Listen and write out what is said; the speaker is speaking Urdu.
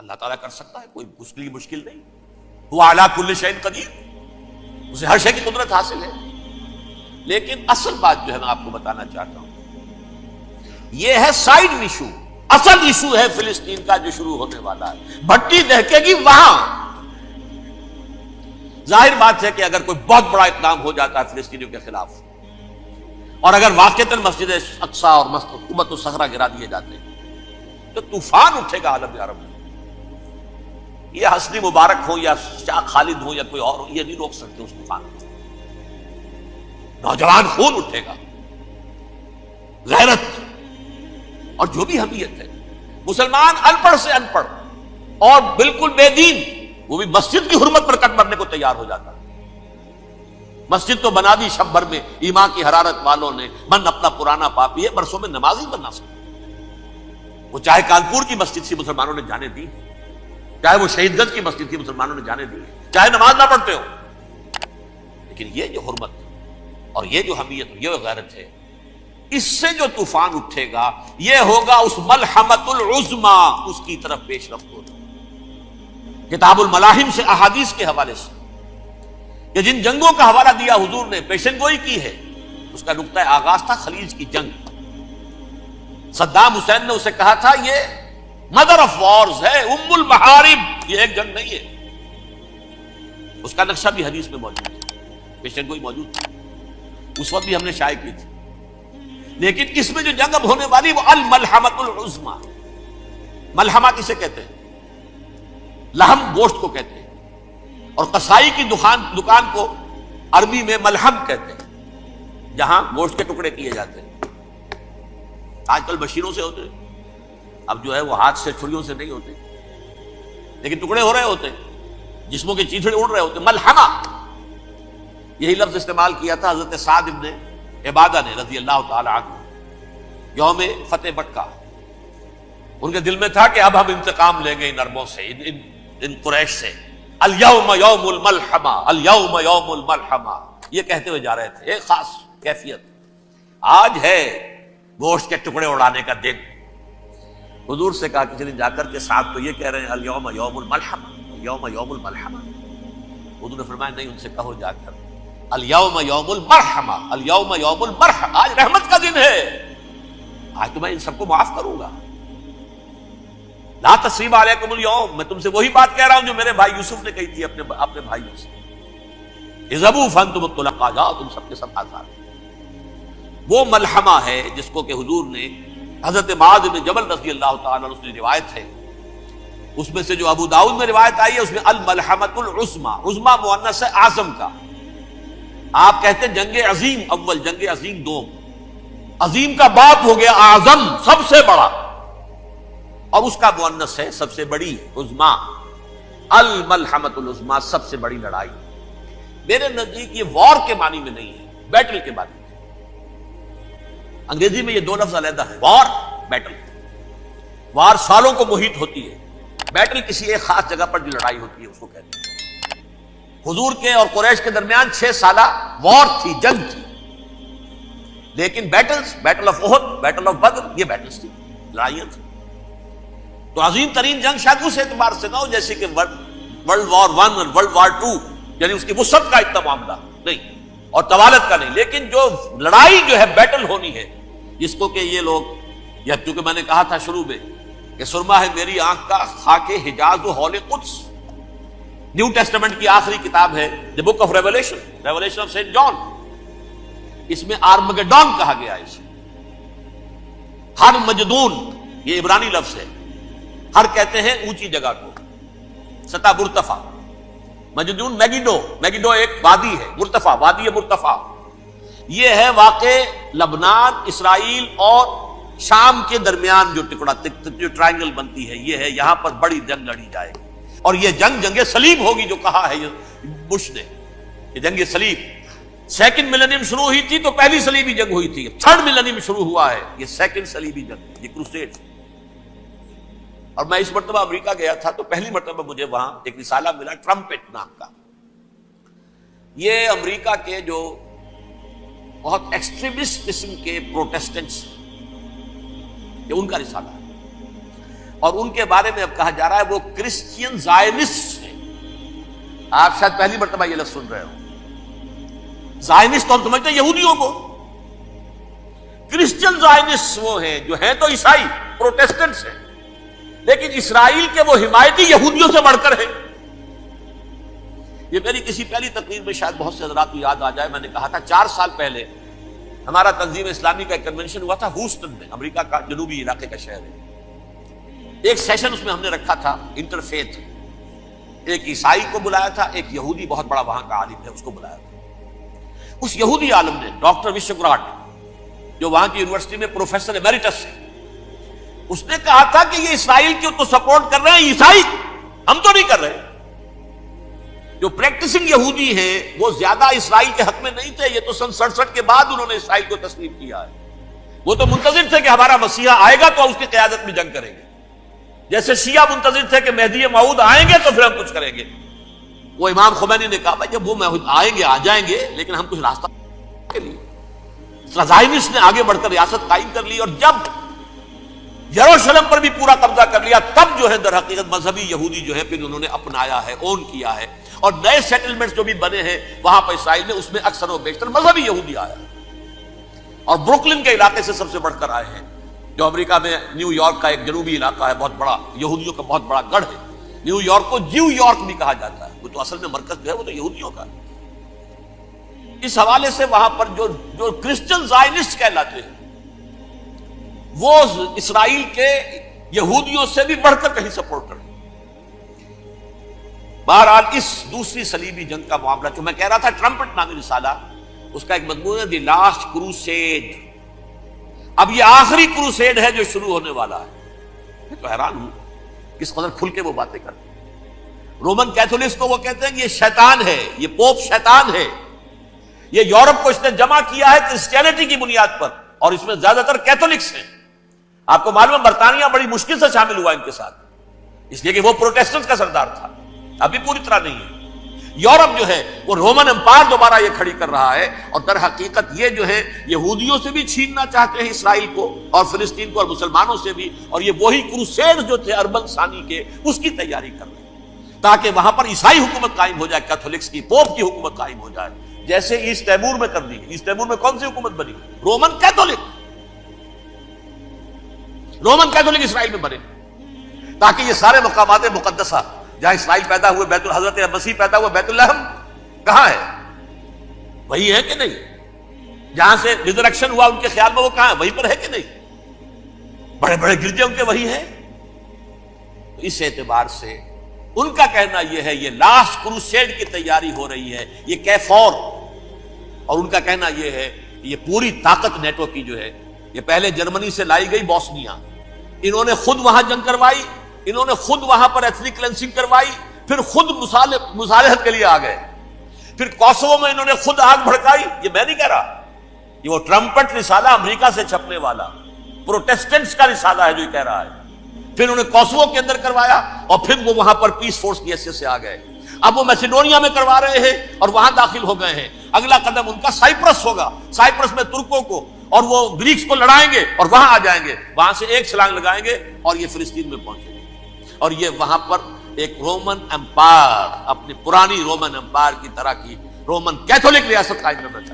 اللہ تعالیٰ کر سکتا ہے، کوئی اس کے لیے مشکل نہیں. وہ علی کل شیء قدیر، اسے ہر شے کی قدرت حاصل ہے. لیکن اصل بات جو ہے میں آپ کو بتانا چاہتا ہوں، یہ ہے سائیڈ ایشو. اصل ایشو ہے فلسطین کا جو شروع ہونے والا ہے. بھٹی دہکے گی وہاں. ظاہر بات ہے کہ اگر کوئی بہت بڑا اقدام ہو جاتا ہے فلسطینیوں کے خلاف، اور اگر واقعتاً مسجد اقصیٰ اور قبۃ الصخرہ گرا دیے جاتے ہیں تو طوفان اٹھے گا عالم عرب میں. یہ حسنی مبارک ہو یا شاہ خالد ہو یا کوئی اور ہو، یہ نہیں روک سکتے اس طوفان کو. نوجوان خون اٹھے گا، غیرت اور جو بھی حمیت ہے. مسلمان ان پڑھ سے ان پڑھ اور بالکل بے دین، وہ بھی مسجد کی حرمت پر کٹ مرنے کو تیار ہو جاتا ہے. مسجد تو بنا دی شب بھر میں ایمان کی حرارت والوں نے، من اپنا پرانا پاپی ہے، برسوں میں نماز ہی بنا سکتا. وہ چاہے کانپور کی مسجد تھی مسلمانوں نے جانے دی، چاہے وہ شہید گنج کی مسجد تھی مسلمانوں نے جانے دی، چاہے نماز نہ پڑھتے ہو. لیکن یہ جو حرمت اور یہ جو حمیت یہ غیرت ہے، اس سے جو طوفان اٹھے گا یہ ہوگا اس ملحمۃ العظما، اس کی طرف پیش رفت ہوگی. کتاب الملاحم سے احادیث کے حوالے سے کہ جن جنگوں کا حوالہ دیا حضور نے، پیشن گوئی کی ہے، اس کا نقطہ آغاز تھا خلیج کی جنگ. صدام حسین نے اسے کہا تھا یہ مدر آف وارز ہے، ام المحارب، یہ ایک جنگ نہیں ہے. اس کا نقشہ بھی حدیث میں موجود ہے، پیشن گوئی موجود تھی، اس وقت بھی ہم نے شائع کی تھی. لیکن اس میں جو جنگ اب ہونے والی وہ الملحمۃ العظما. ملحمہ کسے کہتے ہیں؟ لحم گوشت کو کہتے ہیں، اور قصائی کی دکان کو عربی میں ملحم کہتے ہیں، جہاں گوشت کے ٹکڑے کیے جاتے ہیں. آج کل مشینوں سے ہوتے ہیں، اب جو ہے وہ ہاتھ سے چھریوں سے نہیں ہوتے، لیکن ٹکڑے ہو رہے ہوتے ہیں، جسموں کے چیتھڑے اڑ رہے ہوتے ہیں. ملحمہ، یہی لفظ استعمال کیا تھا حضرت سعد ابن عبادہ نے رضی اللہ تعالی عنہ یوم فتح مکہ. ان کے دل میں تھا کہ اب ہم انتقام لیں گے ان عربوں سے، ان قریش سے. الیوم یوم الملحمہ، الیوم یوم الملحمہ، یہ کہتے ہوئے جا رہے تھے. ایک خاص کیفیت، آج ہے گوشت کے ٹکڑے اڑانے کا دن. حضور سے کہا کسی نے جا کر کے صاحب تو یہ کہہ رہے ہیں الیوم یوم الملحمہ، الیوم یوم الملحمہ. حضور نے فرمایا نہیں، ان سے کہو جا کر الیوم یوم المرحمہ، الیوم یوم المرحمہ، آج رحمت کا دن ہے، آج تو میں ان سب کو معاف کروں گا. لا تثریب علیکم اليوم، میں تم سے وہی بات کہہ رہا ہوں جو میرے بھائی یوسف نے کہی تھی اپنے بھائیوں سے. اذهبوا فانتم الطلقاء، جاؤ تم سب کے سب آزاد. وہ ملحمہ ہے جس کو کہ حضور نے حضرت معاذ بن جبل رضی اللہ تعالیٰ عنہ سے روایت ہے، اس میں سے جو ابو داؤد میں روایت آئی ہے اس میں الملحمۃ العظما، عظما مؤنث ہے اعظم کا. آپ کہتے ہیں جنگ عظیم اول، جنگ عظیم دوم. عظیم کا باپ ہو گیا اعظم، سب سے بڑا، اور اس کا مؤنث ہے سب سے بڑی، عظما. الملحمۃ العظما، سب سے بڑی لڑائی. میرے نزدیک یہ وار کے معنی میں نہیں ہے، بیٹل کے معنی میں. انگریزی میں یہ دو لفظ علیحدہ ہے، وار، بیٹل. وار سالوں کو محیط ہوتی ہے، بیٹل کسی ایک خاص جگہ پر جو لڑائی ہوتی ہے اس کو کہتے ہیں. حضور کے اور قریش کے درمیان 6 سالہ وار تھی، جنگ تھی. لیکن battles, battle of Uhud, battle of Badr, یہ بیٹلز تھی، لڑائیاں تھی. تو عظیم ترین جنگ شاید اس اعتبار سے نہ ہو جیسے کہ ورلڈ وار 1 اور ورلڈ وار 2، یعنی اس کی وسعت کا اتنا معاملہ نہیں اور طوالت کا نہیں. لیکن جو لڑائی جو ہے بیٹل ہونی ہے، جس کو کہ یہ لوگ، یا چونکہ میں نے کہا تھا شروع میں کہ سرما ہے میری آنکھ کا خاک حجاز و ہول قدس. نیو ٹیسٹمنٹ کی آخری کتاب ہے the book of revelation, revelation of saint John. اس میں آرمگڈون کہا گیا ہے. اسے ہر مجدون، یہ عبرانی لفظ ہے، ہر کہتے ہیں اونچی جگہ کو، سطح مرتفع. مجدون میگیڈو، میگیڈو ایک وادی ہے، مرتفع، وادی مرتفع. یہ ہے واقع لبنان، اسرائیل اور شام کے درمیان جو ٹکڑا، جو ٹرائنگل بنتی ہے، یہ ہے. یہاں پر بڑی جنگ لڑی جائے گی، اور یہ جنگ صلیب ہوگی جو کہا ہے بش نے، یہ جنگ صلیب. سیکنڈ ملینیم شروع ہوئی تھی تو پہلی صلیبی جنگ ہوئی تھی، تھرڈ ملینیم شروع ہوا ہے یہ سیکنڈ صلیبی جنگ، یہ کروسیڈ. اور میں اس مرتبہ امریکہ گیا تھا تو پہلی مرتبہ مجھے وہاں ایک رسالہ ملا ٹرمپٹ نام کا. یہ امریکہ کے جو بہت ایکسٹریمسٹ قسم کے پروٹیسٹنٹس، یہ ان کا رسالہ ہے. اور ان کے بارے میں اب کہا جا رہا ہے وہ کرسچین زائنسٹ ہیں. آپ شاید پہلی مرتبہ یہ لفظ سن رہے ہو. زائنسٹ تو ہم سمجھتے ہیں یہودیوں کو. کرسچین زائنسٹ وہ ہیں جو ہیں تو عیسائی پروٹیسٹنٹس ہیں، لیکن اسرائیل کے وہ حمایتی یہودیوں سے بڑھ کر ہیں. یہ میری کسی پہلی تقریر میں شاید بہت سے حضرات کو یاد آ جائے، میں نے کہا تھا 4 سال پہلے ہمارا تنظیم اسلامی کا ایک کنونشن ہوا تھا ہیوسٹن میں، امریکہ کا جنوبی علاقے کا شہر ہے. ایک سیشن اس میں ہم نے رکھا تھا انٹرفیتھ. ایک عیسائی کو بلایا تھا، ایک یہودی بہت بڑا وہاں کا عالم ہے اس کو بلایا تھا. اس یہودی عالم نے ڈاکٹر وشوگراٹ جو وہاں کی یونیورسٹی میں پروفیسر ایمیریٹس ہے، اس نے کہا تھا کہ یہ اسرائیل کی تو سپورٹ کر رہے ہیں عیسائی، ہم تو نہیں کر رہے. جو پریکٹسنگ یہودی ہیں وہ زیادہ اسرائیل کے حق میں نہیں تھے. یہ تو سن 67 کے بعد انہوں نے اسرائیل کو تسلیم کیا ہے. وہ تو منتظر تھے کہ ہمارا مسیحا آئے گا تو اس کی قیادت میں جنگ کریں گے، جیسے شیعہ منتظر تھے کہ مہدی موعود آئیں گے تو پھر ہم کچھ کریں گے. وہ امام خمینی نے کہا بھائی جب وہ آئیں گے آ جائیں گے، لیکن ہم کچھ راستہ کے لیے. زائنسٹ نے آگے بڑھ کر ریاست قائم کر لی، اور جب یروشلم پر بھی پورا قبضہ کر لیا تب جو ہے در حقیقت مذہبی یہودی جو ہے پھر انہوں نے اپنایا ہے، اون کیا ہے. اور نئے سیٹلمنٹس جو بھی بنے ہیں وہاں پر اسرائیل میں، اس میں اکثر و بیشتر مذہبی یہودی آیا، اور بروکلن کے علاقے سے سب سے بڑھ کر آئے ہیں، جو امریکہ میں نیو یارک کا ایک جنوبی علاقہ ہے، بہت بڑا یہودیوں کا بہت بڑا گڑھ ہے. نیو یارک کو جیو یارک بھی کہا جاتا ہے، وہ تو اصل میں مرکز جو ہے وہ تو یہودیوں کا ہے. اس حوالے سے وہاں پر جو کرسچن زائنسٹ کہلاتے ہیں وہ اسرائیل کے یہودیوں سے بھی بڑھ کر کہیں سپورٹ کرتے ہیں. بہرحال اس دوسری صلیبی جنگ کا معاملہ جو میں کہہ رہا تھا، ٹرمپٹ نامی رسالہ، اس کا ایک مضمون ہے دی لاسٹ کروسیڈ. اب یہ آخری کروسیڈ ہے جو شروع ہونے والا ہے. میں تو حیران ہوں کس قدر کھل کے وہ باتیں کرتے ہیں. رومن کیتھولکس کو وہ کہتے ہیں کہ یہ شیطان ہے، یہ پوپ شیطان ہے. یہ یورپ کو اس نے جمع کیا ہے کرسچینٹی کی بنیاد پر، اور اس میں زیادہ تر کیتھولکس ہیں. آپ کو معلوم ہے برطانیہ بڑی مشکل سے شامل ہوا ان کے ساتھ، اس لیے کہ وہ پروٹیسٹنٹ کا سردار تھا، ابھی پوری طرح نہیں ہے. یورپ جو ہے وہ رومن امپائر دوبارہ یہ کھڑی کر رہا ہے، اور در حقیقت یہ جو ہے یہودیوں سے بھی چھیننا چاہتے ہیں اسرائیل کو اور فلسطین کو، اور مسلمانوں سے بھی. اور یہ وہی کروسیڈ جو تھے اربن ثانی کے، اس کی تیاری کر رہے ہیں تاکہ وہاں پر عیسائی حکومت قائم ہو جائے، کیتھولکس کی پوپ کی حکومت قائم ہو جائے، جیسے ایسٹ تیمور میں کر دی. ایسٹ تیمور میں کون سی حکومت بنی؟ Roman Catholic. رومن کیتھولک اسرائیل میں بنے، تاکہ یہ سارے مقامات مقدسہ جہاں اسرائیل پیدا ہوئے، بیت حضرت مسیح پیدا ہوا، بیت الحم کہاں ہے؟ وہی ہے کہ نہیں؟ جہاں سے ریزریکشن ہوا ان کے خیال میں وہ کہاں ہے؟ وہیں پر ہے کہ نہیں؟ بڑے بڑے گرجے ان کے وہی ہے. اس اعتبار سے ان کا کہنا یہ ہے یہ لاسٹ کروسیڈ کی تیاری ہو رہی ہے، یہ کیفور. اور ان کا کہنا یہ ہے یہ پوری طاقت نیٹو کی جو ہے، یہ پہلے جرمنی سے لائی گئی بوسنیا، انہوں نے خود وہاں جنگ کروائی، انہوں نے خود وہاں پر ایتھنک کلینسنگ کروائی، پھر خود مصالحت کے لیے آ گئے، پھر کوسوو میں انہوں نے خود آگ بھڑکائی. یہ میں نہیں کہہ رہا، یہ وہ ٹرمپٹ رسالہ امریکہ سے چھپنے والا پروٹیسٹنٹس کا رسالہ ہے جو یہ کہہ رہا ہے. پھر انہوں نے کوسوو کے اندر کروایا، اور پھر وہ وہاں پر پیس فورس کی حیثیت سے آ گئے. اب وہ میسیڈونیا میں کروا رہے ہیں اور وہاں داخل ہو گئے ہیں. اگلا قدم ان کا سائپرس ہوگا، سائپرس میں ترکوں کو اور وہ گریکس کو لڑائیں گے اور وہاں آ جائیں گے، وہاں سے ایک چھلانگ لگائیں گے اور یہ فلسطین میں پہنچیں گے. اور یہ وہاں پر ایک رومن امپائر، اپنی پرانی رومن امپائر کی طرح کی رومن کیتھولک ریاست قائم کرنا چاہتے ہیں.